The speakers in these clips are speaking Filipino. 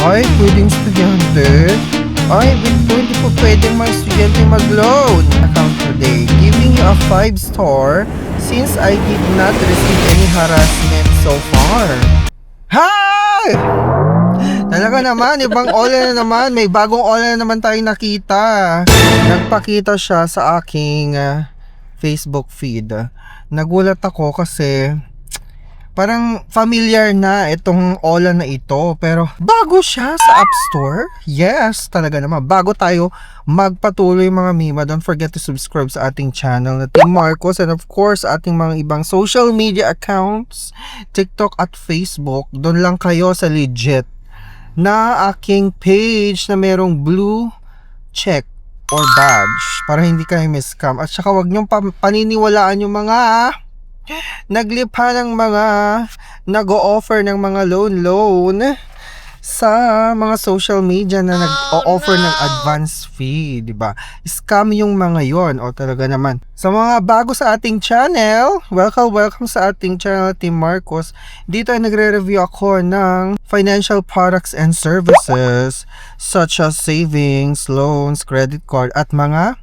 Ay, pwedeng estudyante. Ay, hindi po pwedeng mga estudyante mag-loan account today. Giving you a 5-star since I did not receive any harassment so far. Hi! Talaga naman, ibang Ola na naman. May bagong Ola na naman tayong nakita. Nagpakita siya sa aking Facebook feed. Nagulat ako kasi parang familiar na itong Ola na ito, pero bago siya sa App Store. Yes, talaga naman. Bago tayo magpatuloy mga Mima, don't forget to subscribe sa ating channel na Team Marcos, and of course ating mga ibang social media accounts, TikTok at Facebook. Doon lang kayo sa legit na aking page na merong blue check or badge para hindi kayo miscam. At saka wag niyong paniniwalaan yung mga naglipa ng mga nag-o-offer ng mga loan sa mga social media na nag-o-offer ng advance fee, di ba? Scam yung mga yon. O talaga naman. Sa mga bago sa ating channel, welcome sa ating channel Team Marcos. Dito ay nagre-review ako ng financial products and services such as savings, loans, credit card at mga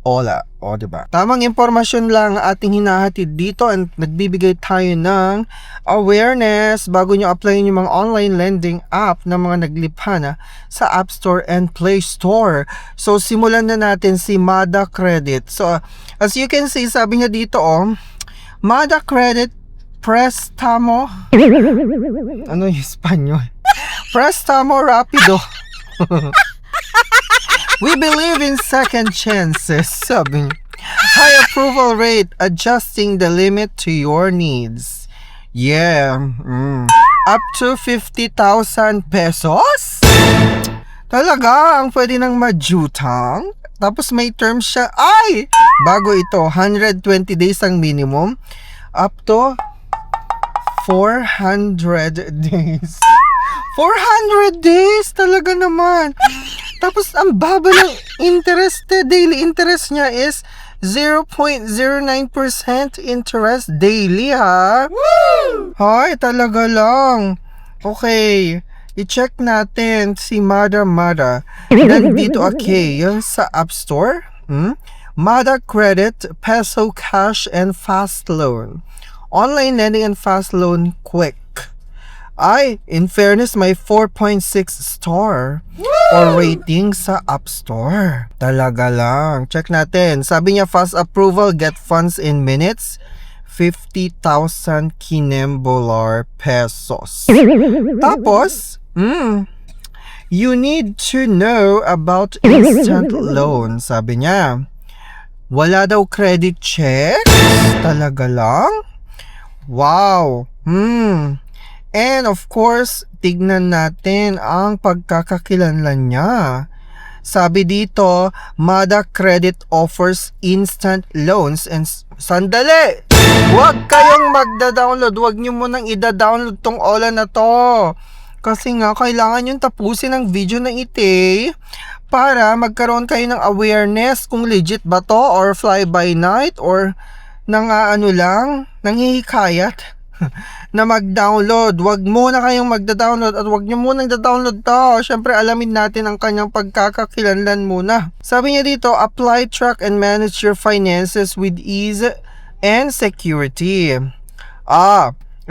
Ola. O, diba? Tamang impormasyon lang ating hinahatid dito, and nagbibigay tayo ng awareness bago nyo applyin yung mga online lending app na mga naglipana sa App Store and Play Store. So, simulan na natin si Mada Credit. So, as you can see, sabi niya dito, Mada Credit Prestamo. Ano yung Espanyol? Prestamo Rapido. We believe in second chances, sabi niya. High approval rate, adjusting the limit to your needs. Yeah. Up to 50,000 pesos? Talaga, ang pwede nang majutang? Tapos may terms siya. Ay! Bago ito, 120 days ang minimum. Up to 400 days. 400 days? Talaga naman. Tapos ang baba ng interest, daily interest niya is 0.09% interest daily, ha? Woo! Hay, talaga lang. Okay, i-check natin si Mada. Nandito sa App Store. Mada Credit, Peso Cash and Fast Loan. Online lending and fast loan quick. Ay, in fairness, may 4.6 star or rating sa App Store. Talaga lang. Check natin. Sabi niya, fast approval, get funds in minutes, 50,000 Kinembolar pesos. Tapos, you need to know about instant loan. Sabi niya, wala daw credit check. Talaga lang? Wow. And of course, tignan natin ang pagkakakilanlan niya. Sabi dito, Mada Credit offers instant loans and sandali! Huwag kayong magda-download. Huwag nyo munang ida-download tong Ola na to. Kasi nga, kailangan yung tapusin ang video na ite para magkaroon kayo ng awareness kung legit ba to or fly by night or nanghihikayat na mag-download. Wag muna kayong magda-download at wag nyo munang da-download to. Syempre, alamin natin ang kanyang pagkakakilanlan muna. Sabi niya dito, apply, track, and manage your finances with ease and security.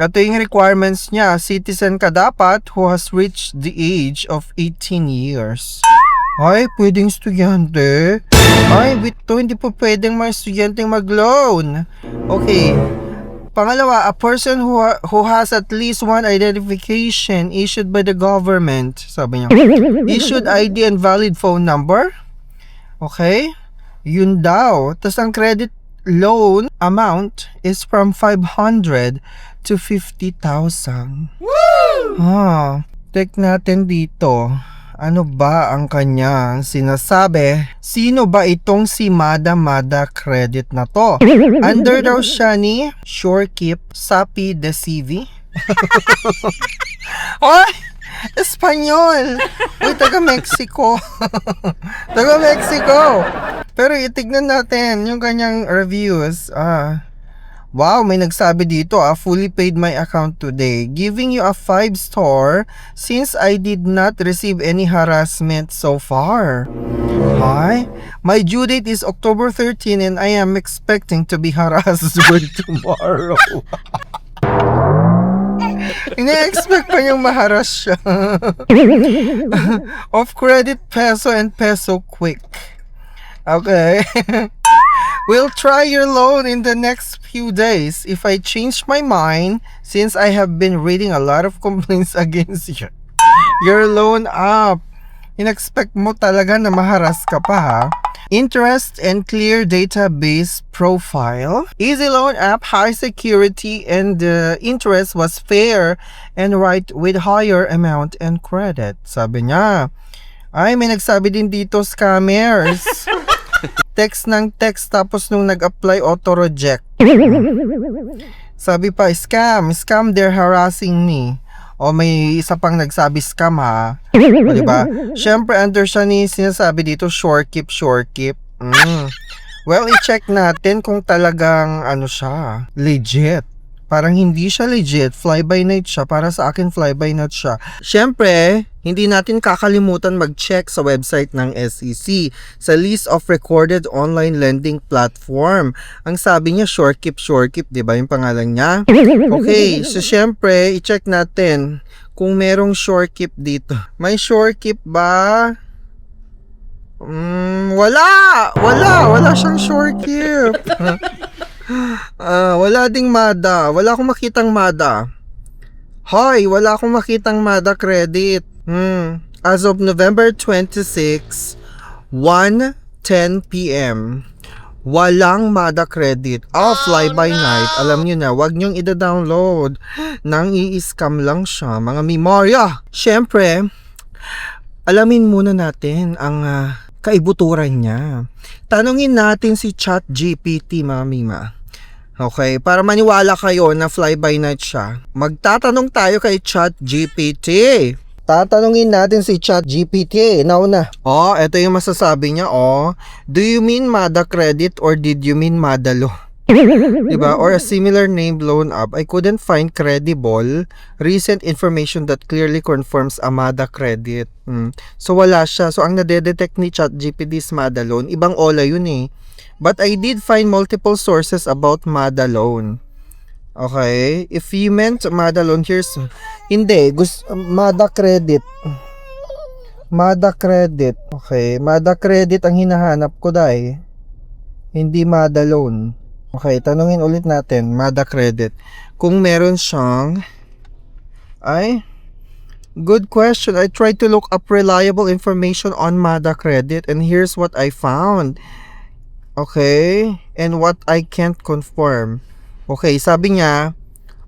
Ito yung requirements niya. Citizen ka dapat who has reached the age of 18 years. Ay, pwedeng estudyante. Ay, hindi po pwedeng mga estudyanteng mag-loan. Okay. Pangalawa, a person who has at least one identification issued by the government. Sabi niya, issued ID and valid phone number. Okay? Yun daw. Tapos ang credit loan amount is from 500 to 50,000. Check natin dito. Ano ba ang kanyang sinasabi? Sino ba itong si Mada Credit na to? Under daw siya ni Surekeep Sapi de CV. Ay! Espanyol! Uy, taga Mexico. Taga Mexico. Pero itignan natin yung kanyang reviews. Wow, may nagsabi dito fully paid my account today. Giving you a 5-star since I did not receive any harassment so far. Hi, my due date is October 13 and I am expecting to be harassed by tomorrow. Ina-expect pa niyang maharas siya. Of credit peso and peso quick. Okay. We'll try your loan in the next few days. If I change my mind, since I have been reading a lot of complaints against your loan up. In-expect mo talaga na maharas ka pa ha. Interest and clear database profile. Easy Loan app, high security, and the interest was fair and right with higher amount and credit. Sabi niya. Ay, may nagsabi din dito, scammers. Text ng text tapos nung nag-apply auto-reject. Sabi pa, scam, they're harassing me. O may isa pang nagsabi scam ha. O diba? Syempre under siya ni sinasabi dito sure keep. Well, i-check natin kung talagang ano siya, legit. Parang hindi siya legit, fly-by-night siya. Para sa akin, fly-by-night siya. Syempre, hindi natin kakalimutan mag-check sa website ng SEC sa list of recorded online lending platform. Ang sabi niya, Surekeep, di ba yung pangalan niya? Okay, so syempre, i-check natin kung merong Surekeep dito. May Surekeep ba? Wala siyang Surekeep. Wala ding MADA. Wala akong makitang MADA. Hoy, wala akong makitang MADA credit. As of November 26, 1:10 p.m. Walang MADA credit. Fly by night. Alam nyo na, wag nyong ida-download. Nang i-scam lang siya. Mga memorya. Syempre, alamin muna natin ang kaibuturan niya. Tanungin natin si ChatGPT, mga mima. Okay, para maniwala kayo na fly-by-night siya, magtatanong tayo kay ChatGPT. Tatanungin natin si ChatGPT. Nauna. Ito yung masasabi niya. Do you mean MADA credit or did you mean MADA law? Diba? Or a similar name blown up. I couldn't find credible recent information that clearly confirms a MADA credit. So wala siya. So ang nadedetect ni ChatGPT is MADA loan. Ibang OLA yun eh. But I did find multiple sources about MADA loan. Okay? If you meant MADA loan, here's... Hindi. MADA credit. MADA credit. Okay. MADA credit ang hinahanap ko dahil. Hindi MADA loan. Okay, tanungin ulit natin, MADA credit. Kung meron siyang, good question. I tried to look up reliable information on MADA credit and here's what I found. Okay, and what I can't confirm. Okay, sabi niya,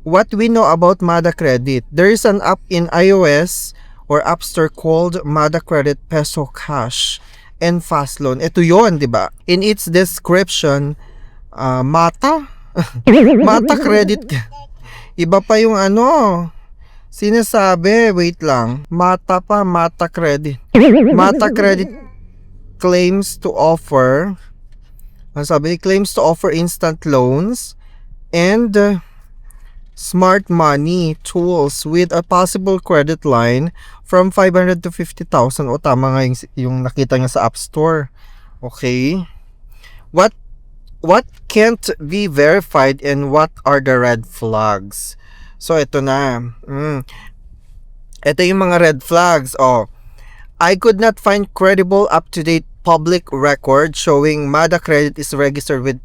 what we know about MADA credit. There is an app in iOS or App Store called MADA Credit Peso Cash and Fast Loan. Ito yon, di ba? In its description, Mata credit. Iba pa yung sinasabi, wait lang. Mata credit. Mata credit claims to offer instant loans and smart money tools with a possible credit line from 500 to 50,000. O tama nga yung nakita niya sa App Store. Okay. What can't be verified and what are the red flags? So ito na. Ito yung mga red flags. I could not find credible up-to-date public record showing MADA Credit is registered with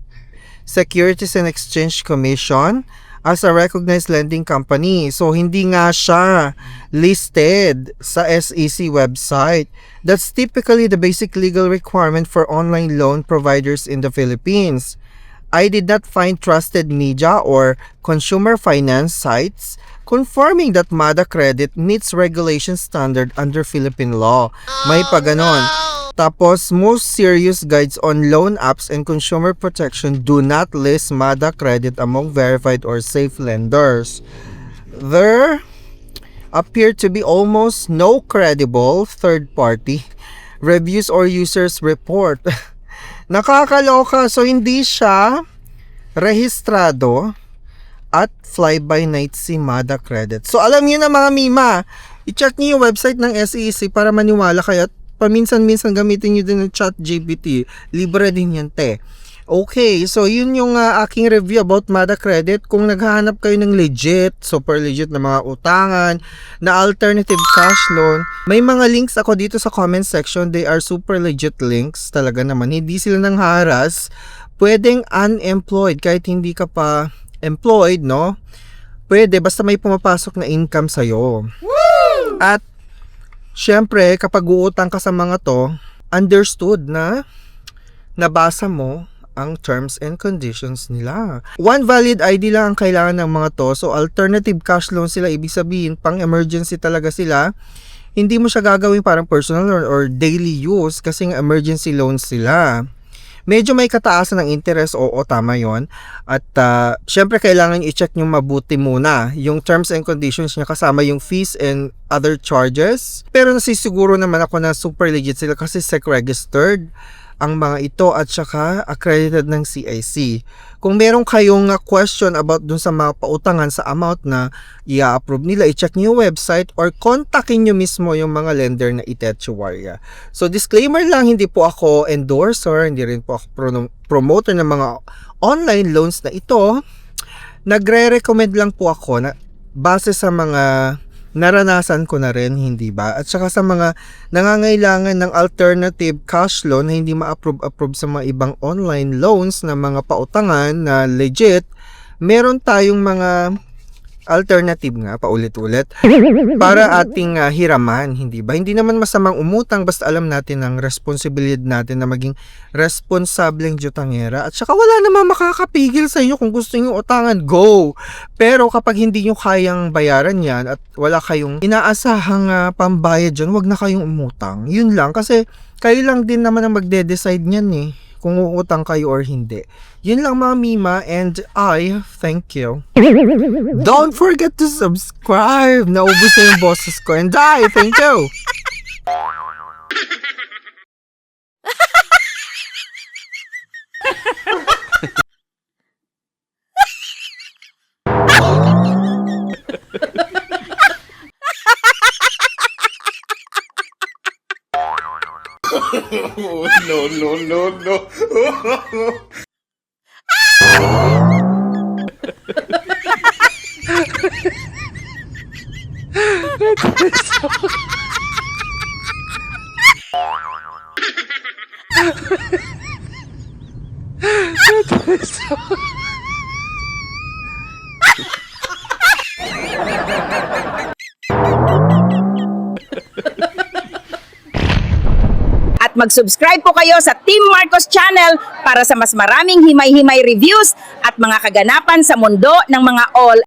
Securities and Exchange Commission as a recognized lending company. So hindi nga siya listed sa SEC website. That's typically the basic legal requirement for online loan providers in the Philippines. I did not find trusted media or consumer finance sites confirming that MADA credit meets regulation standard under Philippine law. May pa ganon. Tapos, most serious guides on loan apps and consumer protection do not list MADA credit among verified or safe lenders. There appear to be almost no credible third-party reviews or users report. Nakakaloka. So, hindi siya rehistrado at fly-by-night si Mada Credit. So alam niyo na mga Mima, i-check niyo yung website ng SEC para maniwala kayo at paminsan-minsan gamitin niyo din ng ChatGPT. Libre din yan, te. Okay, so yun yung aking review about Mada Credit. Kung naghahanap kayo ng legit, super legit na mga utangan, na alternative cash loan, may mga links ako dito sa comment section. They are super legit links. Talaga naman, hindi sila nang haras. Pwedeng unemployed kahit hindi ka pa employed, no? Pwede, basta may pumapasok na income sa'yo. Woo! At, syempre, kapag uutang ka sa mga to, understood na nabasa mo ang terms and conditions nila. One valid ID lang ang kailangan ng mga to. So, alternative cash loan sila. Ibig sabihin, pang emergency talaga sila. Hindi mo siya gagawin parang personal loan or daily use kasi nga emergency loans sila. Medyo may kataasan ng interest, oo, tama yon. At syempre kailangan i-check nyo mabuti muna yung terms and conditions niya kasama yung fees and other charges. Pero nasisiguro naman ako na super legit sila kasi SEC registered ang mga ito at saka accredited ng CIC. Kung meron kayong question about dun sa mga pautangan sa amount na i-approve nila, i-check nyo yung website or kontakin nyo mismo yung mga lender na Itetsuwaria. So disclaimer lang, hindi po ako endorser, hindi rin po ako promoter ng mga online loans na ito. Nagre-recommend lang po ako na base sa mga naranasan ko na rin, hindi ba? At saka sa mga nangangailangan ng alternative cash loan na hindi ma-approve sa mga ibang online loans na mga pautangan na legit, meron tayong mga alternative nga, paulit-ulit, para ating hiraman, hindi ba? Hindi naman masamang umutang basta alam natin ang responsibilidad natin na maging responsableng jutangera at saka wala namang makakapigil sa inyo kung gusto niyo utangan, go! Pero kapag hindi nyo kayang bayaran yan at wala kayong inaasahang pambayad dyan, wag na kayong umutang. Yun lang, kasi kayo lang din naman ang magde-decide niyan eh, kung uutang kayo or hindi. Yun lang mga Mima, and I thank you. Don't forget to subscribe. Naubos na yung boses ko, and I thank you. No, no, no, no. At mag-subscribe po kayo sa Team Marcos Channel para sa mas maraming himay-himay reviews at mga kaganapan sa mundo ng mga all